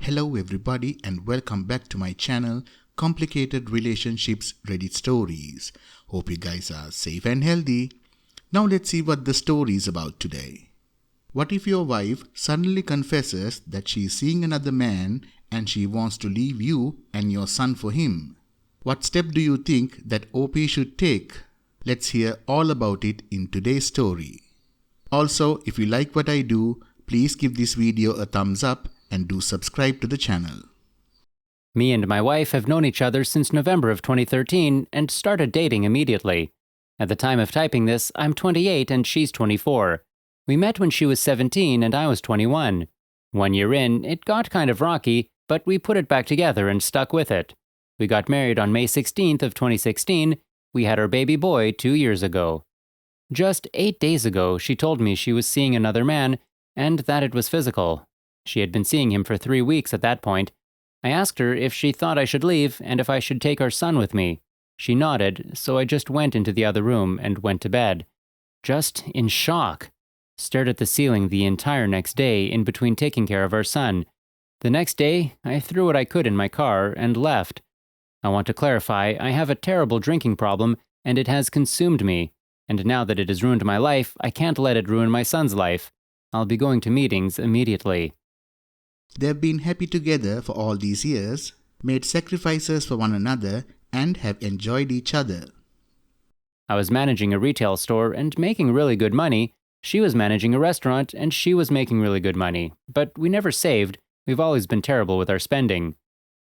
Hello everybody and welcome back to my channel Complicated Relationships Reddit Stories. Hope you guys are safe and healthy. Now let's see what the story is about today. What if your wife suddenly confesses that she is seeing another man and she wants to leave you and your son for him? What step do you think that OP should take? Let's hear all about it in today's story. Also, if you like what I do, please give this video a thumbs up and do subscribe to the channel. Me and my wife have known each other since November of 2013 and started dating immediately. At the time of typing this, I'm 28 and she's 24. We met when she was 17 and I was 21. 1 year in, it got kind of rocky, but we put it back together and stuck with it. We got married on May 16th of 2016. We had our baby boy 2 years ago. Just 8 days ago, she told me she was seeing another man and that it was physical. She had been seeing him for 3 weeks at that point. I asked her if she thought I should leave and if I should take our son with me. She nodded, so I just went into the other room and went to bed. Just in shock. Stared at the ceiling the entire next day in between taking care of our son. The next day, I threw what I could in my car and left. I want to clarify, I have a terrible drinking problem and it has consumed me. And now that it has ruined my life, I can't let it ruin my son's life. I'll be going to meetings immediately. They've been happy together for all these years, made sacrifices for one another, and have enjoyed each other. I was managing a retail store and making really good money. She was managing a restaurant and she was making really good money. But we never saved. We've always been terrible with our spending.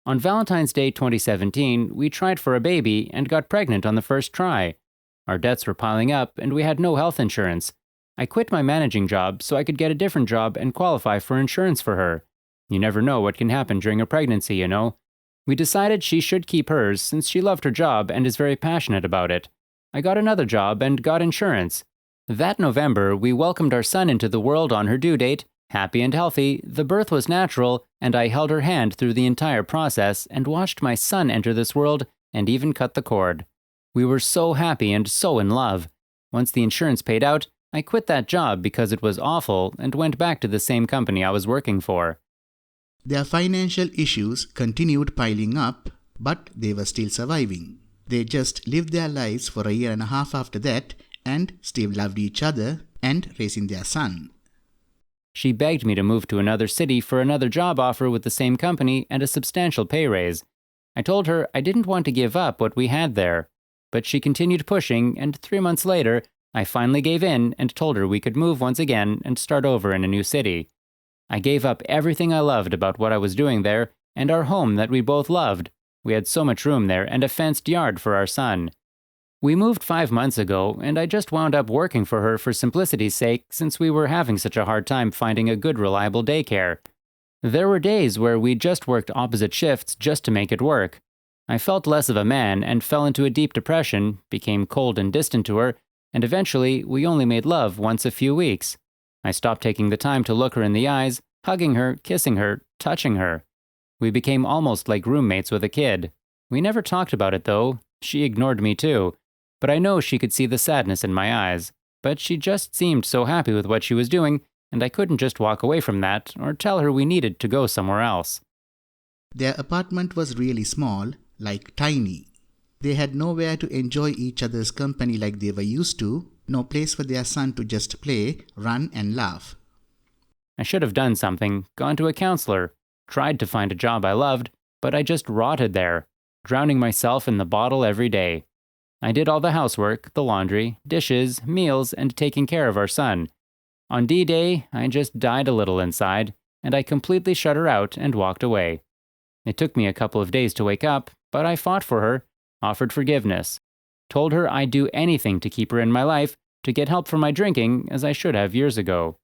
On Valentine's Day 2017, we tried for a baby and got pregnant on the first try. Our debts were piling up and we had no health insurance. I quit my managing job so I could get a different job and qualify for insurance for her. You never know what can happen during a pregnancy, you know. We decided she should keep hers since she loved her job and is very passionate about it. I got another job and got insurance. That November, we welcomed our son into the world on her due date, happy and healthy. The birth was natural, and I held her hand through the entire process and watched my son enter this world and even cut the cord. We were so happy and so in love. Once the insurance paid out, I quit that job because it was awful and went back to the same company I was working for. Their financial issues continued piling up, but they were still surviving. They just lived their lives for a year and a half after that and still loved each other and raising their son. She begged me to move to another city for another job offer with the same company and a substantial pay raise. I told her I didn't want to give up what we had there. But she continued pushing, and 3 months later, I finally gave in and told her we could move once again and start over in a new city. I gave up everything I loved about what I was doing there and our home that we both loved. We had so much room there and a fenced yard for our son. We moved 5 months ago, and I just wound up working for her for simplicity's sake since we were having such a hard time finding a good, reliable daycare. There were days where we just worked opposite shifts just to make it work. I felt less of a man and fell into a deep depression, became cold and distant to her, and eventually we only made love once a few weeks. I stopped taking the time to look her in the eyes, hugging her, kissing her, touching her. We became almost like roommates with a kid. We never talked about it though. She ignored me too. But I know she could see the sadness in my eyes. But she just seemed so happy with what she was doing, and I couldn't just walk away from that or tell her we needed to go somewhere else. Their apartment was really small, like tiny. They had nowhere to enjoy each other's company like they were used to, no place for their son to just play, run and laugh. I should have done something, gone to a counselor, tried to find a job I loved, but I just rotted there, drowning myself in the bottle every day. I did all the housework, the laundry, dishes, meals, and taking care of our son. On D-Day, I just died a little inside, and I completely shut her out and walked away. It took me a couple of days to wake up, but I fought for her, offered forgiveness, told her I'd do anything to keep her in my life, to get help for my drinking, as I should have years ago.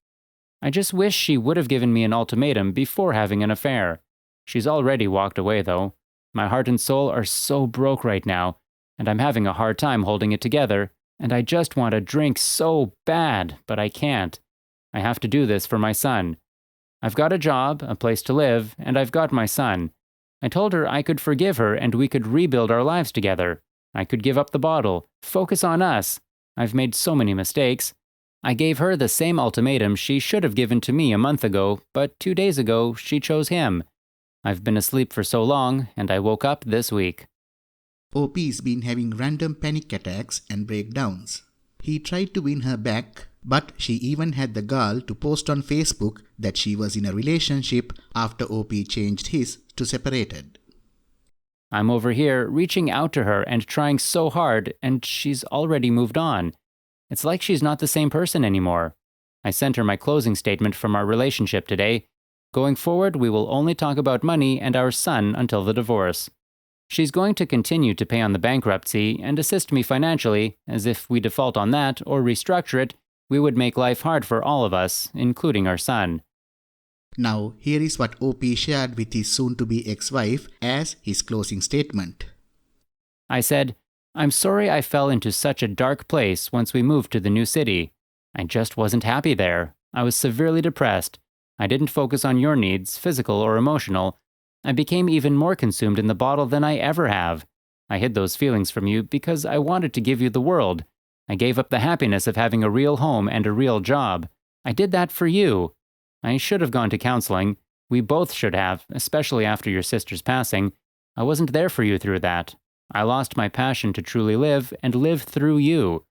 I just wish she would have given me an ultimatum before having an affair. She's already walked away, though. My heart and soul are so broke right now, and I'm having a hard time holding it together, and I just want a drink so bad, but I can't. I have to do this for my son. I've got a job, a place to live, and I've got my son. I told her I could forgive her and we could rebuild our lives together. I could give up the bottle, focus on us. I've made so many mistakes. I gave her the same ultimatum she should have given to me a month ago, but 2 days ago she chose him. I've been asleep for so long, and I woke up this week. OP's been having random panic attacks and breakdowns. He tried to win her back, but she even had the gall to post on Facebook that she was in a relationship after OP changed his to separated. I'm over here reaching out to her and trying so hard, and she's already moved on. It's like she's not the same person anymore. I sent her my closing statement from our relationship today. Going forward, we will only talk about money and our son until the divorce. She's going to continue to pay on the bankruptcy and assist me financially, as if we default on that or restructure it, we would make life hard for all of us, including our son. Now, here is what OP shared with his soon-to-be ex-wife as his closing statement. I said, "I'm sorry I fell into such a dark place once we moved to the new city. I just wasn't happy there. I was severely depressed. I didn't focus on your needs, physical or emotional. I became even more consumed in the bottle than I ever have. I hid those feelings from you because I wanted to give you the world. I gave up the happiness of having a real home and a real job. I did that for you. I should have gone to counseling. We both should have, especially after your sister's passing. I wasn't there for you through that. I lost my passion to truly live and live through you.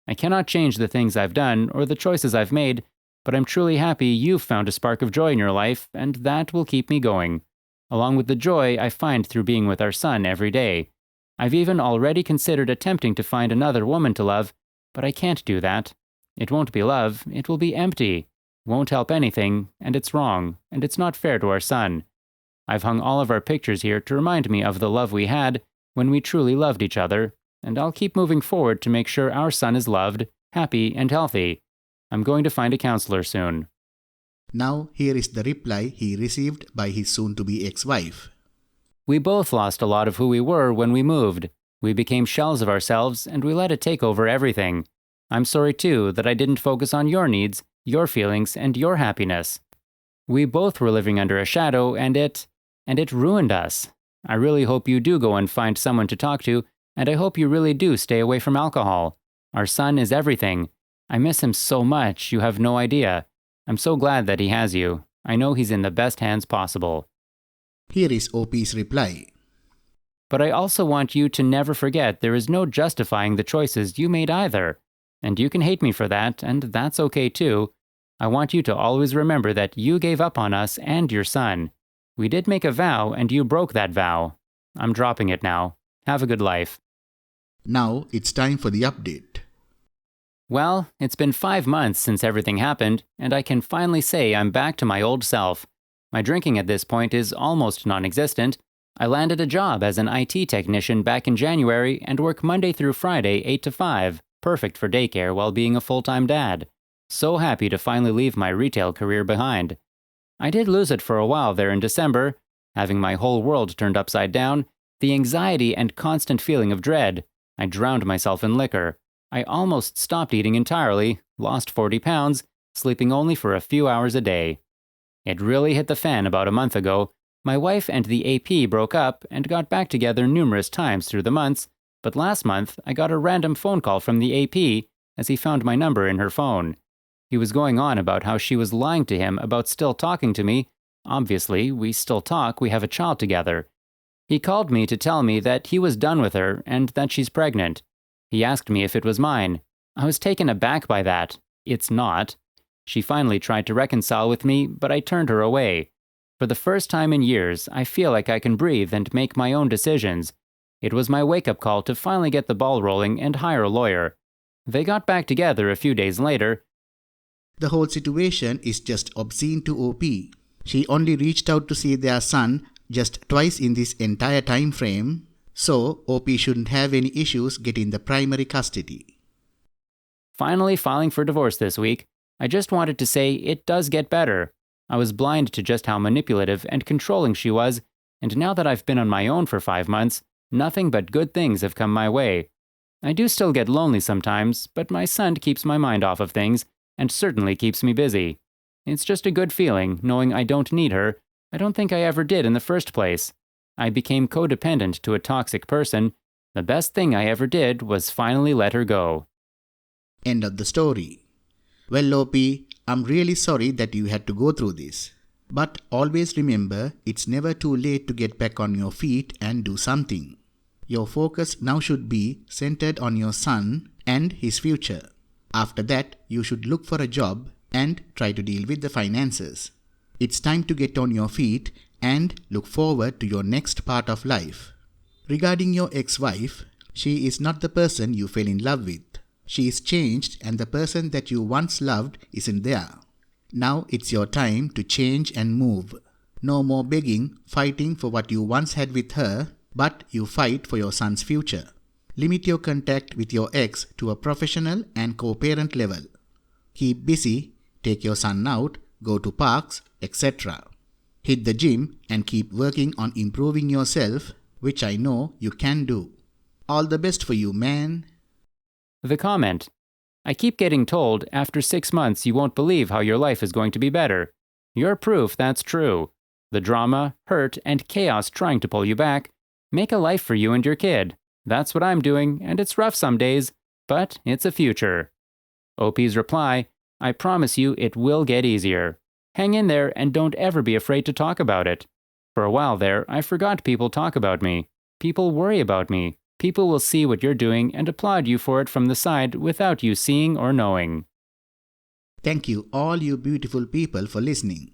I cannot change the things I've done or the choices I've made, but I'm truly happy you've found a spark of joy in your life, and that will keep me going, along with the joy I find through being with our son every day. I've even already considered attempting to find another woman to love, but I can't do that. It won't be love, it will be empty. Won't help anything, and it's wrong, and it's not fair to our son. I've hung all of our pictures here to remind me of the love we had when we truly loved each other, and I'll keep moving forward to make sure our son is loved, happy, and healthy. I'm going to find a counselor soon." Now, here is the reply he received by his soon-to-be ex-wife. We both lost a lot of who we were when we moved. We became shells of ourselves, and we let it take over everything. I'm sorry, too, that I didn't focus on your needs, your feelings, and your happiness. We both were living under a shadow, and it ruined us. I really hope you do go and find someone to talk to, and I hope you really do stay away from alcohol. Our son is everything. I miss him so much, you have no idea. I'm so glad that he has you. I know he's in the best hands possible. Here is OP's reply. But I also want you to never forget there is no justifying the choices you made either. And you can hate me for that, and that's okay too. I want you to always remember that you gave up on us and your son. We did make a vow, and you broke that vow. I'm dropping it now. Have a good life. Now, it's time for the update. Well, it's been 5 months since everything happened, and I can finally say I'm back to my old self. My drinking at this point is almost non-existent. I landed a job as an IT technician back in January and work Monday through Friday 8 to 5, perfect for daycare while being a full-time dad. So happy to finally leave my retail career behind. I did lose it for a while there in December, having my whole world turned upside down, the anxiety and constant feeling of dread. I drowned myself in liquor. I almost stopped eating entirely, lost 40 pounds, sleeping only for a few hours a day. It really hit the fan about a month ago. My wife and the AP broke up and got back together numerous times through the months, but last month I got a random phone call from the AP as he found my number in her phone. He was going on about how she was lying to him about still talking to me. Obviously, we still talk, we have a child together. He called me to tell me that he was done with her and that she's pregnant. He asked me if it was mine. I was taken aback by that. It's not. She finally tried to reconcile with me, but I turned her away. For the first time in years, I feel like I can breathe and make my own decisions. It was my wake-up call to finally get the ball rolling and hire a lawyer. They got back together a few days later. The whole situation is just obscene to OP. She only reached out to see their son just twice in this entire time frame. So, OP shouldn't have any issues getting the primary custody. Finally filing for divorce this week. I just wanted to say it does get better. I was blind to just how manipulative and controlling she was, and now that I've been on my own for 5 months, nothing but good things have come my way. I do still get lonely sometimes, but my son keeps my mind off of things, and certainly keeps me busy. It's just a good feeling, knowing I don't need her. I don't think I ever did in the first place. I became codependent to a toxic person. The best thing I ever did was finally let her go. End of the story. Well, OP, I'm really sorry that you had to go through this. But always remember, it's never too late to get back on your feet and do something. Your focus now should be centered on your son and his future. After that, you should look for a job and try to deal with the finances. It's time to get on your feet and look forward to your next part of life. Regarding your ex-wife, she is not the person you fell in love with. She is changed and the person that you once loved isn't there. Now it's your time to change and move. No more begging, fighting for what you once had with her, but you fight for your son's future. Limit your contact with your ex to a professional and co-parent level. Keep busy, take your son out, go to parks, etc. Hit the gym and keep working on improving yourself, which I know you can do. All the best for you, man. The comment. I keep getting told after 6 months you won't believe how your life is going to be better. You're proof that's true. The drama, hurt, and chaos trying to pull you back. Make a life for you and your kid. That's what I'm doing, and it's rough some days, but it's a future. OP's reply, I promise you it will get easier. Hang in there and don't ever be afraid to talk about it. For a while there, I forgot people talk about me. People worry about me. People will see what you're doing and applaud you for it from the side without you seeing or knowing. Thank you all you beautiful people for listening.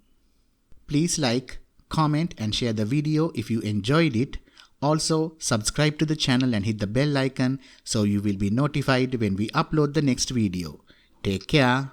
Please like, comment and share the video if you enjoyed it. Also, subscribe to the channel and hit the bell icon so you will be notified when we upload the next video. Take care.